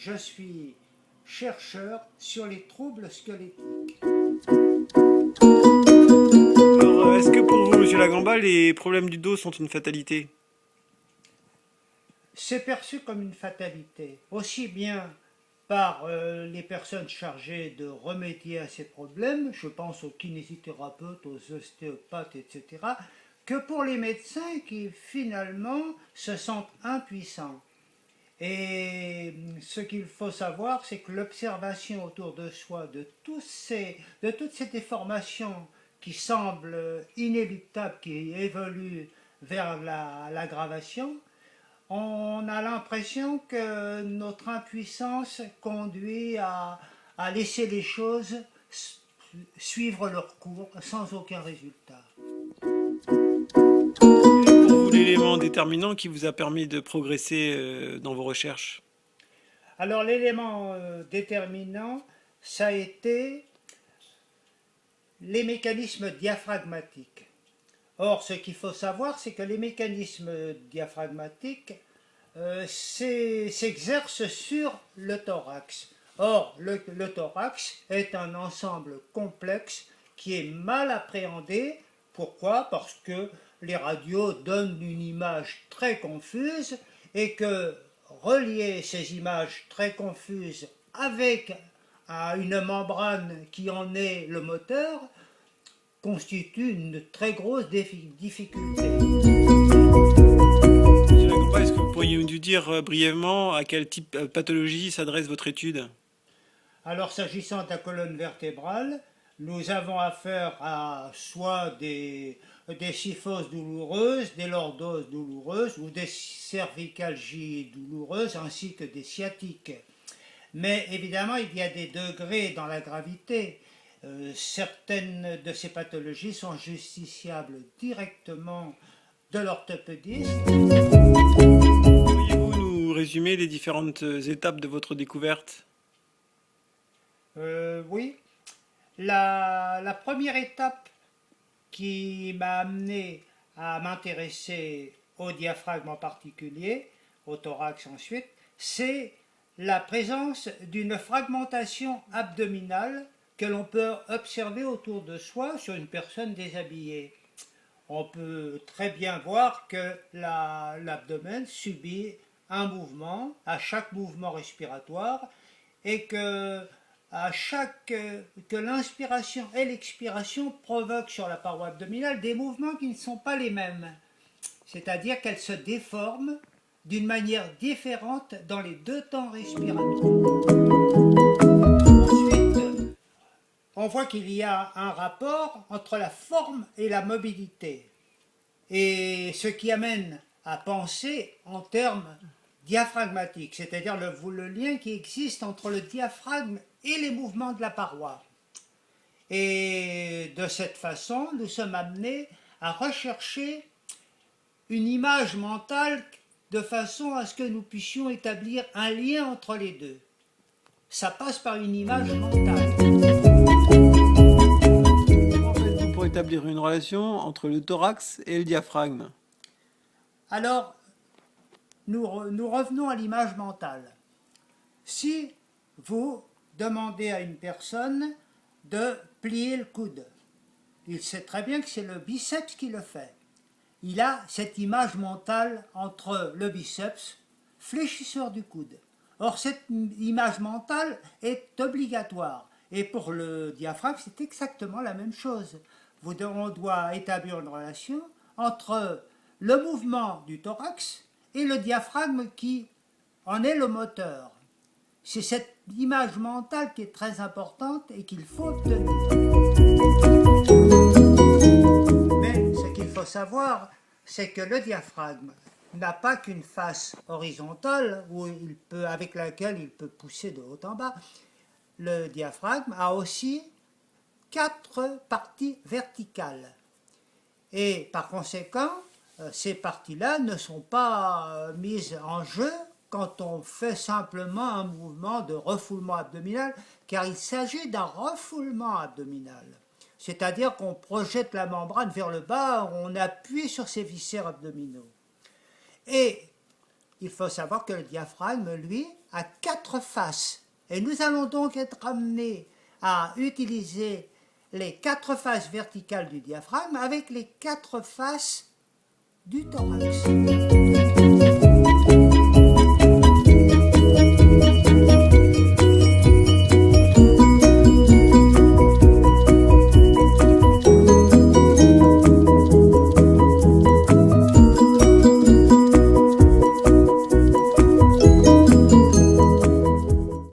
je suis chercheur sur les troubles squelettiques. Alors, est-ce que pour vous, Monsieur Lagamba, les problèmes du dos sont une fatalité? C'est perçu comme une fatalité, aussi bien par les personnes chargées de remédier à ces problèmes, je pense aux kinésithérapeutes, aux ostéopathes, etc., que pour les médecins qui finalement se sentent impuissants. Et ce qu'il faut savoir, c'est que l'observation autour de soi de toutes ces déformations qui semblent inéluctables, qui évoluent vers l'aggravation, on a l'impression que notre impuissance conduit à laisser les choses suivre leur cours sans aucun résultat. Pour vous, l'élément déterminant qui vous a permis de progresser dans vos recherches? Alors l'élément déterminant, ça a été les mécanismes diaphragmatiques. Or, ce qu'il faut savoir, c'est que les mécanismes diaphragmatiques s'exercent sur le thorax. Or, le thorax est un ensemble complexe qui est mal appréhendé. Pourquoi? Parce que les radios donnent une image très confuse et que relier ces images très confuses avec une membrane qui en est le moteur constitue une très grosse difficulté. Monsieur Lagamba, est-ce que vous pourriez nous dire brièvement à quel type de pathologie s'adresse votre étude? Alors, s'agissant de la colonne vertébrale, nous avons affaire à soit des kyphoses douloureuses, des lordoses douloureuses ou des cervicalgies douloureuses ainsi que des sciatiques. Mais évidemment, il y a des degrés dans la gravité. Certaines de ces pathologies sont justiciables directement de l'orthopédiste. Pourriez-vous nous résumer les différentes étapes de votre découverte? Oui, la première étape qui m'a amené à m'intéresser au diaphragme en particulier, au thorax ensuite, c'est la présence d'une fragmentation abdominale que l'on peut observer autour de soi sur une personne déshabillée. On peut très bien voir que l'abdomen subit un mouvement à chaque mouvement respiratoire et que l'inspiration et l'expiration provoquent sur la paroi abdominale des mouvements qui ne sont pas les mêmes. C'est-à-dire qu'elle se déforme d'une manière différente dans les deux temps respiratoires. Ensuite, on voit qu'il y a un rapport entre la forme et la mobilité. Et ce qui amène à penser en termes diaphragmatiques, c'est-à-dire le lien qui existe entre le diaphragme et les mouvements de la paroi. Et de cette façon, nous sommes amenés à rechercher une image mentale de façon à ce que nous puissions établir un lien entre les deux. Ça passe par une image mentale. Comment faites-vous pour établir une relation entre le thorax et le diaphragme? Alors, nous revenons à l'image mentale. Si vous demandez à une personne de plier le coude, il sait très bien que c'est le biceps qui le fait. Il a cette image mentale entre le biceps, fléchisseur du coude. Or, cette image mentale est obligatoire. Et pour le diaphragme, c'est exactement la même chose. On doit établir une relation entre le mouvement du thorax et le diaphragme qui en est le moteur. C'est cette image mentale qui est très importante et qu'il faut obtenir. Mais ce qu'il faut savoir, c'est que le diaphragme n'a pas qu'une face horizontale avec laquelle il peut pousser de haut en bas. Le diaphragme a aussi 4 parties verticales. Et par conséquent, ces parties-là ne sont pas mises en jeu quand on fait simplement un mouvement de refoulement abdominal, car il s'agit d'un refoulement abdominal. C'est-à-dire qu'on projette la membrane vers le bas, on appuie sur ses viscères abdominaux. Et il faut savoir que le diaphragme, lui, a 4 faces. Et nous allons donc être amenés à utiliser les 4 faces verticales du diaphragme avec les 4 faces du thorax.